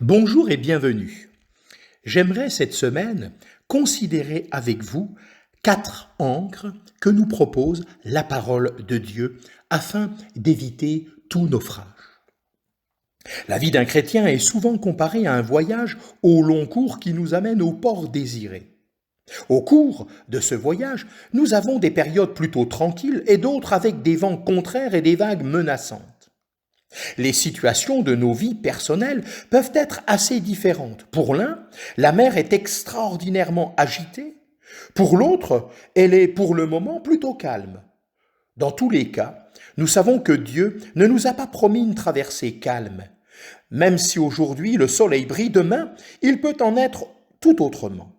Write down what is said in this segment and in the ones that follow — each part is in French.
Bonjour et bienvenue. J'aimerais cette semaine considérer avec vous 4 ancres que nous propose la parole de Dieu afin d'éviter tout naufrage. La vie d'un chrétien est souvent comparée à un voyage au long cours qui nous amène au port désiré. Au cours de ce voyage, nous avons des périodes plutôt tranquilles et d'autres avec des vents contraires et des vagues menaçantes. Les situations de nos vies personnelles peuvent être assez différentes. Pour l'un, la mer est extraordinairement agitée. Pour l'autre, elle est pour le moment plutôt calme. Dans tous les cas, nous savons que Dieu ne nous a pas promis une traversée calme. Même si aujourd'hui le soleil brille, demain, il peut en être tout autrement.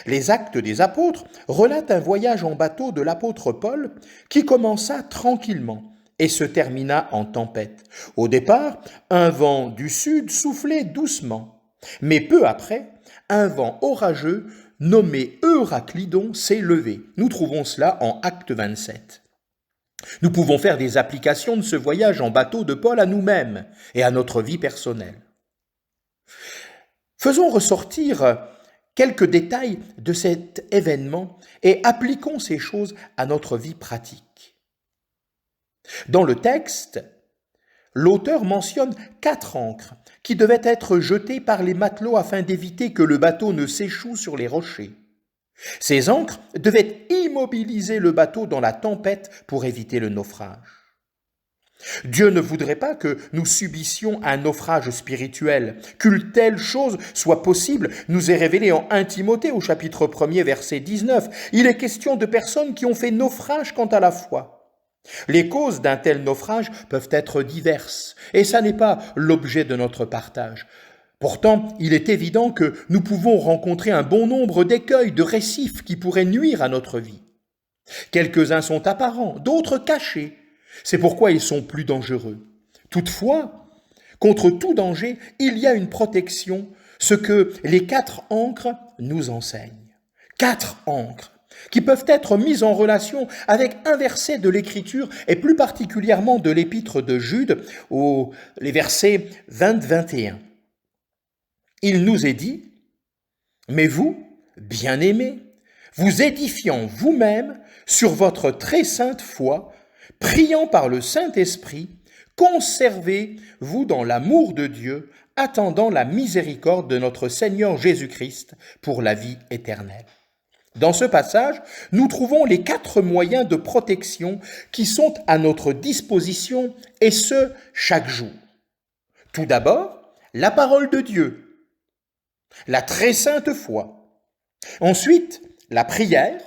Les Actes des Apôtres relatent un voyage en bateau de l'apôtre Paul qui commença tranquillement et se termina en tempête. Au départ, un vent du sud soufflait doucement, mais peu après, un vent orageux nommé Euraclydon s'est levé. Nous trouvons cela en Acte 27. Nous pouvons faire des applications de ce voyage en bateau de Paul à nous-mêmes et à notre vie personnelle. Faisons ressortir quelques détails de cet événement et appliquons ces choses à notre vie pratique. Dans le texte, l'auteur mentionne 4 ancres qui devaient être jetées par les matelots afin d'éviter que le bateau ne s'échoue sur les rochers. Ces ancres devaient immobiliser le bateau dans la tempête pour éviter le naufrage. Dieu ne voudrait pas que nous subissions un naufrage spirituel. Qu'une telle chose soit possible nous est révélé en 1 Timothée au chapitre 1er verset 19. Il est question de personnes qui ont fait naufrage quant à la foi. Les causes d'un tel naufrage peuvent être diverses, et ça n'est pas l'objet de notre partage. Pourtant, il est évident que nous pouvons rencontrer un bon nombre d'écueils, de récifs qui pourraient nuire à notre vie. Quelques-uns sont apparents, d'autres cachés. C'est pourquoi ils sont plus dangereux. Toutefois, contre tout danger, il y a une protection, ce que les 4 ancres nous enseignent. 4 ancres qui peuvent être mises en relation avec un verset de l'Écriture et plus particulièrement de l'Épître de Jude, les versets 20-21. Il nous est dit, « Mais vous, bien-aimés, vous édifiant vous-même sur votre très sainte foi, priant par le Saint-Esprit, conservez-vous dans l'amour de Dieu, attendant la miséricorde de notre Seigneur Jésus-Christ pour la vie éternelle. » Dans ce passage, nous trouvons les 4 moyens de protection qui sont à notre disposition, et ce, chaque jour. Tout d'abord, la parole de Dieu, la très sainte foi. Ensuite, la prière,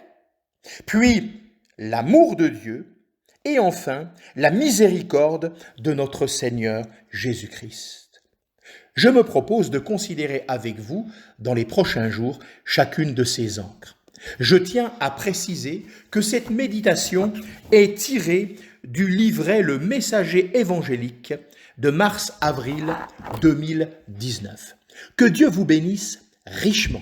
puis l'amour de Dieu, et enfin, la miséricorde de notre Seigneur Jésus-Christ. Je me propose de considérer avec vous, dans les prochains jours, chacune de ces ancres. Je tiens à préciser que cette méditation est tirée du livret Le Messager évangélique de mars-avril 2019. Que Dieu vous bénisse richement.